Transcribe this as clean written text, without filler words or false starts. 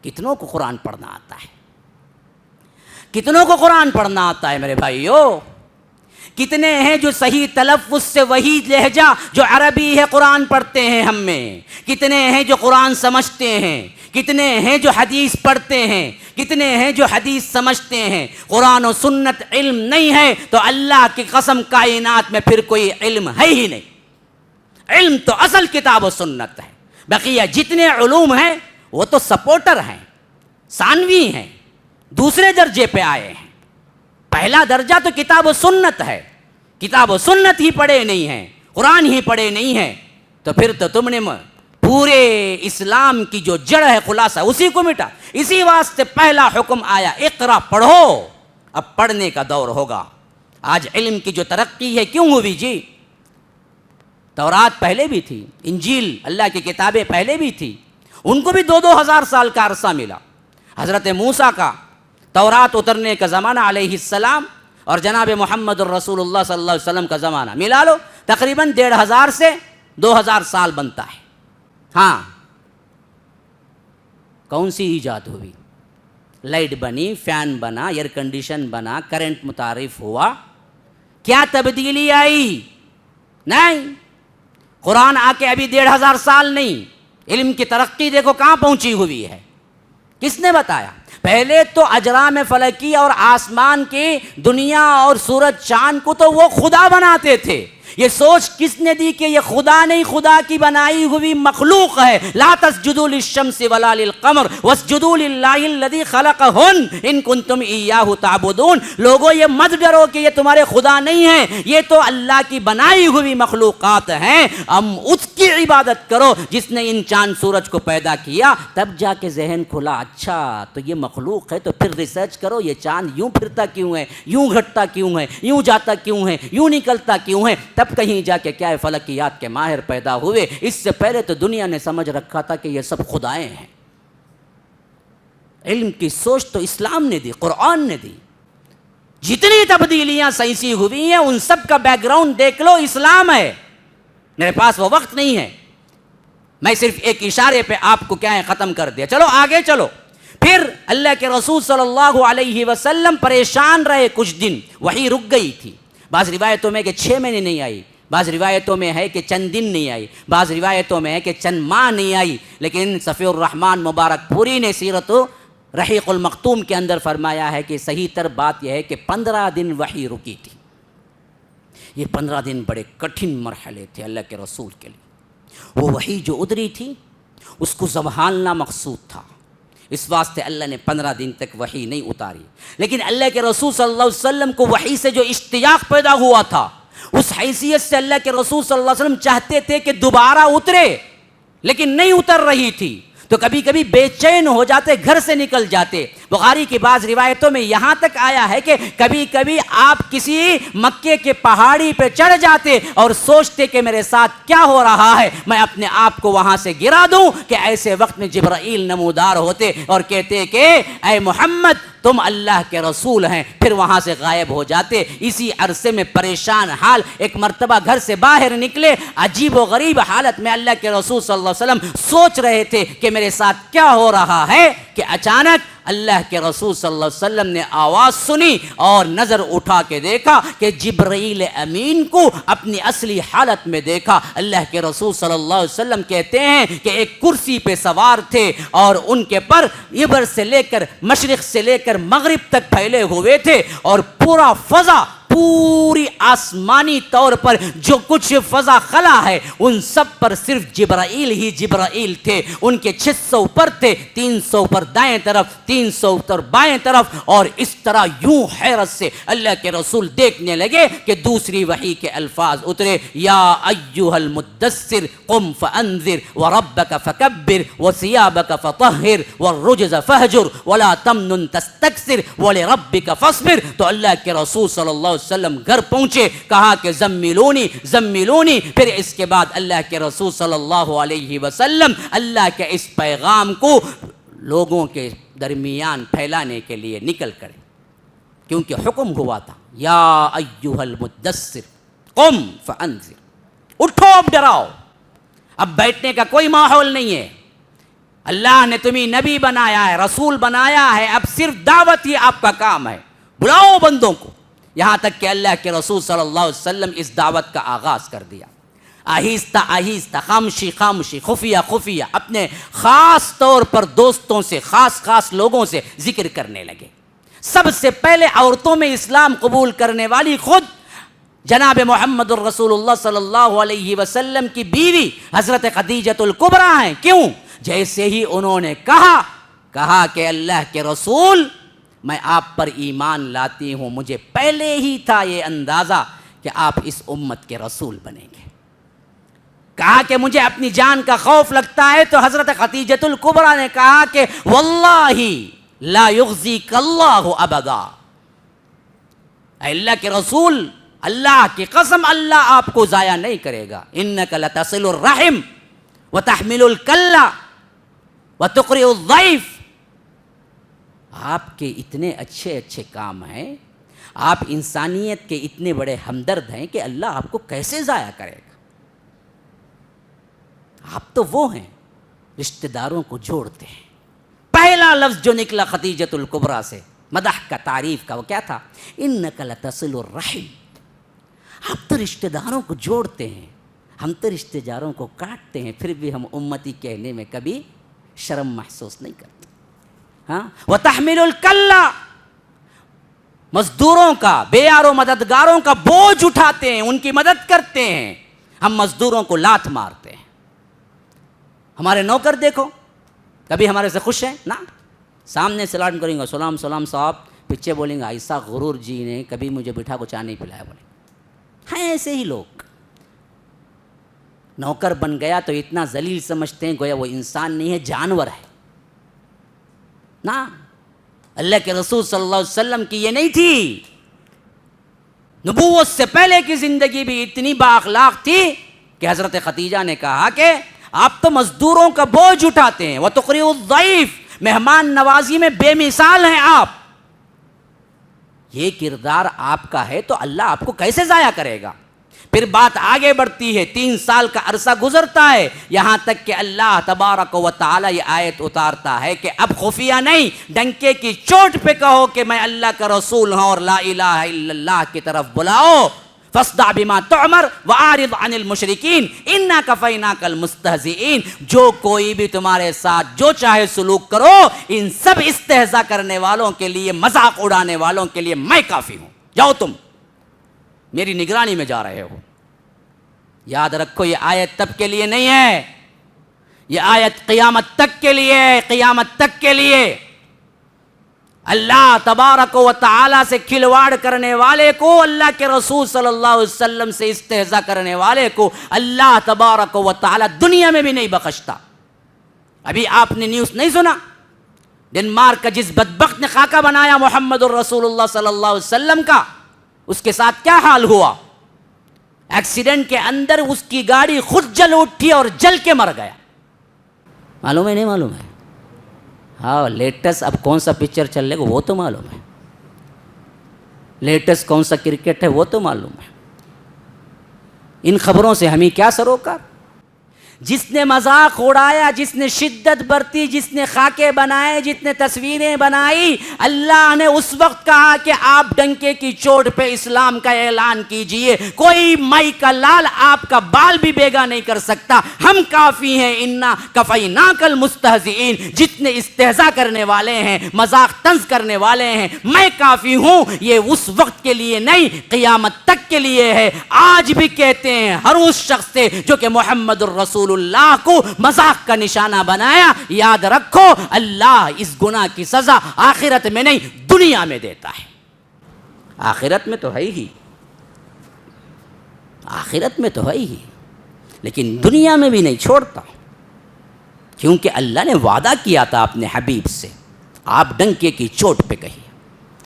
کتنوں کو قرآن پڑھنا آتا ہے؟ کتنوں کو قرآن پڑھنا آتا ہے میرے بھائیو؟ کتنے ہیں جو صحیح تلفظ سے وہی لہجہ جو عربی ہے قرآن پڑھتے ہیں ہم میں؟ کتنے ہیں جو قرآن سمجھتے ہیں؟ کتنے ہیں جو حدیث پڑھتے ہیں؟ کتنے ہیں جو حدیث سمجھتے ہیں؟ قرآن و سنت علم نہیں ہے تو اللہ کی قسم کائنات میں پھر کوئی علم ہے ہی نہیں۔ علم تو اصل کتاب و سنت ہے، بقیہ جتنے علوم ہیں وہ تو سپورٹر ہیں، ثانوی ہیں، دوسرے درجے پہ آئے ہیں۔ پہلا درجہ تو کتاب و سنت ہے، کتاب و سنت ہی پڑھے نہیں ہیں، قرآن ہی پڑھے نہیں ہیں، تو پھر تو تم نے پورے اسلام کی جو جڑ ہے خلاصہ اسی کو مٹا۔ اسی واسطے پہلا حکم آیا اقرا، پڑھو۔ اب پڑھنے کا دور ہوگا۔ آج علم کی جو ترقی ہے کیوں ہوئی جی؟ تورات پہلے بھی تھی، انجیل اللہ کی کتابیں پہلے بھی تھی، ان کو بھی 2,000 سال کا عرصہ ملا۔ حضرت موسیٰ کا تورات اترنے کا زمانہ علیہ السلام اور جناب محمد الرسول اللہ صلی اللہ علیہ وسلم کا زمانہ ملا لو، تقریباً 1,500 سے 2,000 سال بنتا ہے۔ ہاں، کون سی ایجاد ہوئی؟ لائٹ بنی، فین بنا، ایئر کنڈیشن بنا، کرنٹ متعارف ہوا، کیا تبدیلی آئی؟ نہیں۔ قرآن آ کے ابھی 1,500 سال نہیں، علم کی ترقی دیکھو کہاں پہنچی ہوئی ہے۔ کس نے بتایا؟ پہلے تو اجرام فلکی اور آسمان کی دنیا اور سورج چاند کو تو وہ خدا بناتے تھے۔ یہ سوچ کس نے دی کہ یہ خدا نہیں، خدا کی بنائی ہوئی مخلوق ہے۔ لا تسجدوا للشمس ولا للقمر واسجدوا للہ الذی خلقہن ان کنتم ایاہ تعبدون۔ لوگوں یہ مت ڈرو کہ یہ تمہارے خدا نہیں ہیں، یہ تو اللہ کی بنائی ہوئی مخلوقات ہیں، ہم اس کی عبادت کرو جس نے ان چاند سورج کو پیدا کیا۔ تب جا کے ذہن کھلا، اچھا تو یہ مخلوق ہے تو پھر ریسرچ کرو، یہ چاند یوں پھرتا کیوں ہے، یوں گھٹتا کیوں ہے، یوں جاتا کیوں ہے، یوں نکلتا کیوں ہے۔ تب کہیں جا کے کیا ہے فلکیات کے ماہر پیدا ہوئے۔ اس سے پہلے تو دنیا نے سمجھ رکھا تھا کہ یہ سب خدائیں ہیں۔ علم کی سوچ تو اسلام نے دی، قرآن نے دی۔ جتنی تبدیلیاں سائنسی ہوئی ہیں ان سب کا بیک گراؤنڈ دیکھ لو، اسلام ہے۔ میرے پاس وہ وقت نہیں ہے، میں صرف ایک اشارے پہ آپ کو کیا ہے ختم کر دیا۔ چلو آگے چلو۔ پھر اللہ کے رسول صلی اللہ علیہ وسلم پریشان رہے کچھ دن، وحی رک گئی تھی۔ بعض روایتوں میں کہ 6 مہینے نہیں آئی، بعض روایتوں میں ہے کہ چند دن نہیں آئی، بعض روایتوں میں ہے کہ چند ماہ نہیں آئی، لیکن صفی الرحمن مبارک پوری نے سیرت رحیق المختوم کے اندر فرمایا ہے کہ صحیح تر بات یہ ہے کہ 15 دن وحی رکی تھی۔ یہ 15 دن بڑے کٹھن مرحلے تھے اللہ کے رسول کے لیے۔ وہ وحی جو اتری تھی اس کو سنبھالنا مقصود تھا، اس واسطے اللہ نے 15 دن تک وحی نہیں اتاری۔ لیکن اللہ کے رسول صلی اللہ علیہ وسلم کو وحی سے جو اشتیاق پیدا ہوا تھا، اس حیثیت سے اللہ کے رسول صلی اللہ علیہ وسلم چاہتے تھے کہ دوبارہ اترے، لیکن نہیں اتر رہی تھی، تو کبھی کبھی بے چین ہو جاتے، گھر سے نکل جاتے۔ بخاری کی بعض روایتوں میں یہاں تک آیا ہے کہ کبھی کبھی آپ کسی مکے کے پہاڑی پہ چڑھ جاتے اور سوچتے کہ میرے ساتھ کیا ہو رہا ہے، میں اپنے آپ کو وہاں سے گرا دوں، کہ ایسے وقت میں جبرائیل نمودار ہوتے اور کہتے کہ اے محمد تم اللہ کے رسول ہیں، پھر وہاں سے غائب ہو جاتے۔ اسی عرصے میں پریشان حال ایک مرتبہ گھر سے باہر نکلے، عجیب و غریب حالت میں اللہ کے رسول صلی اللہ علیہ وسلم سوچ رہے تھے کہ میرے ساتھ کیا ہو رہا ہے، کہ اچانک اللہ کے رسول صلی اللہ علیہ وسلم نے آواز سنی اور نظر اٹھا کے دیکھا کہ جبرائیل امین کو اپنی اصلی حالت میں دیکھا۔ اللہ کے رسول صلی اللہ علیہ وسلم کہتے ہیں کہ ایک کرسی پہ سوار تھے اور ان کے پر ابر سے لے کر مشرق سے لے کر مغرب تک پھیلے ہوئے تھے، اور پورا فضا، پوری آسمانی طور پر جو کچھ فضا خلا ہے ان سب پر صرف جبرائیل ہی جبرائیل تھے۔ ان کے 600 پر تھے، 300 پر دائیں طرف، 300 پر بائیں طرف، اور اس طرح یوں حیرت سے اللہ کے رسول دیکھنے لگے کہ دوسری وحی کے الفاظ اترے، یا ایھا المدثر قم فانذر وربک فکبر وثیابک فطہر والرجز فہجر ولا تمنن تستکثر ولربک فاصبر۔ تو اللہ کے رسول صلی اللہ علیہ وسلم گھر پہنچے، کہا کہ زملونی زملونی۔ پھر اس کے بعد اللہ کے رسول صلی اللہ علیہ وسلم اللہ کے اس پیغام کو لوگوں کے درمیان پھیلانے کے لیے نکل کر، کیونکہ حکم ہوا تھا یا ایھا المدثر قم فانذر، اٹھو اب ڈراؤ۔ اب بیٹھنے کا کوئی ماحول نہیں ہے، اللہ نے تمہیں نبی بنایا ہے، رسول بنایا ہے، اب صرف دعوت ہی آپ کا کام ہے، بلاؤ بندوں کو. یہاں تک کہ اللہ کے رسول صلی اللہ علیہ وسلم اس دعوت کا آغاز کر دیا، آہستہ آہستہ، خاموشی خاموشی، خفیہ خفیہ، اپنے خاص طور پر دوستوں سے، خاص لوگوں سے ذکر کرنے لگے. سب سے پہلے عورتوں میں اسلام قبول کرنے والی خود جناب محمد الرسول اللہ صلی اللہ علیہ وسلم کی بیوی حضرت خدیجۃ الکبریٰ ہیں. کیوں؟ جیسے ہی انہوں نے کہا کہ اللہ کے رسول میں آپ پر ایمان لاتی ہوں، مجھے پہلے ہی تھا یہ اندازہ کہ آپ اس امت کے رسول بنیں گے. کہا کہ مجھے اپنی جان کا خوف لگتا ہے، تو حضرت خدیجۃ الکبریٰ نے کہا کہ واللہ لا یخزیک اللہ ابدا، اے اللہ کے رسول، اللہ کی قسم اللہ آپ کو ضائع نہیں کرے گا. انک لتصل الرحم وتحمل الکل وتقرئ الضیف. آپ کے اتنے اچھے اچھے کام ہیں، آپ انسانیت کے اتنے بڑے ہمدرد ہیں کہ اللہ آپ کو کیسے ضائع کرے گا. آپ تو وہ ہیں رشتہ داروں کو جوڑتے ہیں. پہلا لفظ جو نکلا خدیجۃ الکبریٰ سے مدح کا، تعریف کا، وہ کیا تھا؟ انک لتصل الرحم. آپ تو رشتہ داروں کو جوڑتے ہیں، ہم تو رشتہ داروں کو کاٹتے ہیں، پھر بھی ہم امتی کہنے میں کبھی شرم محسوس نہیں کرتے. ہاں، وتحمل الکل، مزدوروں کا، بے یار و مددگاروں کا بوجھ اٹھاتے ہیں، ان کی مدد کرتے ہیں. ہم مزدوروں کو لات مارتے ہیں. ہمارے نوکر دیکھو، کبھی ہمارے سے خوش ہیں نا، سامنے سلام کریں گے، سلام سلام صاحب، پیچھے بولیں گے ایسا غرور جی نے کبھی مجھے بٹھا کو چائے نہیں پلایا. بولیں ہیں ایسے ہی لوگ. نوکر بن گیا تو اتنا ذلیل سمجھتے ہیں گویا وہ انسان نہیں ہے، جانور ہے نا. اللہ کے رسول صلی اللہ علیہ وسلم کی یہ نہیں تھی. نبوت سے پہلے کی زندگی بھی اتنی با اخلاق تھی کہ حضرت خدیجہ نے کہا کہ آپ تو مزدوروں کا بوجھ اٹھاتے ہیں، وتقرئ الضیف، مہمان نوازی میں بے مثال ہیں آپ. یہ کردار آپ کا ہے تو اللہ آپ کو کیسے ضائع کرے گا. پھر بات آگے بڑھتی ہے، 3 سال کا عرصہ گزرتا ہے، یہاں تک کہ اللہ تبارک و تعالی یہ آیت اتارتا ہے کہ اب خفیہ نہیں، ڈنکے کی چوٹ پہ کہو کہ میں اللہ کا رسول ہوں اور لا الہ الا اللہ کی طرف بلاؤ. فاصدع بما تؤمر واعرض عن المشرکین انا کفیناک المستہزئین. جو کوئی بھی تمہارے ساتھ جو چاہے سلوک کرو، ان سب استہزاء کرنے والوں کے لیے، مذاق اڑانے والوں کے لیے میں کافی ہوں. جاؤ، تم میری نگرانی میں جا رہے ہو. یاد رکھو یہ آیت تب کے لیے نہیں ہے، یہ آیت قیامت تک کے لیے ہے، قیامت تک کے لیے. اللہ تبارک و تعالی سے کھلواڑ کرنے والے کو، اللہ کے رسول صلی اللہ علیہ وسلم سے استہزاء کرنے والے کو اللہ تبارک و تعالی دنیا میں بھی نہیں بخشتا. ابھی آپ نے نیوز نہیں سنا؟ ڈنمارک کا جس بدبخت نے خاکہ بنایا محمد الرسول اللہ صلی اللہ علیہ وسلم کا، اس کے ساتھ کیا حال ہوا؟ ایکسیڈنٹ کے اندر اس کی گاڑی خود جل اٹھی اور جل کے مر گیا. معلوم ہے نہیں معلوم ہے؟ ہاں، لیٹسٹ اب کون سا پکچر چل رہے گا وہ تو معلوم ہے، لیٹسٹ کون سا کرکٹ ہے وہ تو معلوم ہے. ان خبروں سے ہمیں کیا سروکار؟ جس نے مذاق اڑایا، جس نے شدت برتی، جس نے خاکے بنائے، جس نے تصویریں بنائی، اللہ نے اس وقت کہا کہ آپ ڈنکے کی چوٹ پہ اسلام کا اعلان کیجئے. کوئی مائی کا لال آپ کا بال بھی بیگا نہیں کر سکتا. ہم کافی ہیں، انا کفیناک المستہزئین. جتنے استہزاء کرنے والے ہیں، مذاق طنز کرنے والے ہیں، میں کافی ہوں. یہ اس وقت کے لیے نہیں، قیامت تک کے لیے ہے. آج بھی کہتے ہیں ہر اس شخص سے جو کہ محمد الرسول اللہ کو مذاق کا نشانہ بنایا، یاد رکھو اللہ اس گناہ کی سزا آخرت میں نہیں دنیا میں دیتا ہے. آخرت میں تو ہے ہی، آخرت میں تو ہے ہی، لیکن دنیا میں بھی نہیں چھوڑتا. کیونکہ اللہ نے وعدہ کیا تھا اپنے حبیب سے، آپ ڈنکے کی چوٹ پہ کہی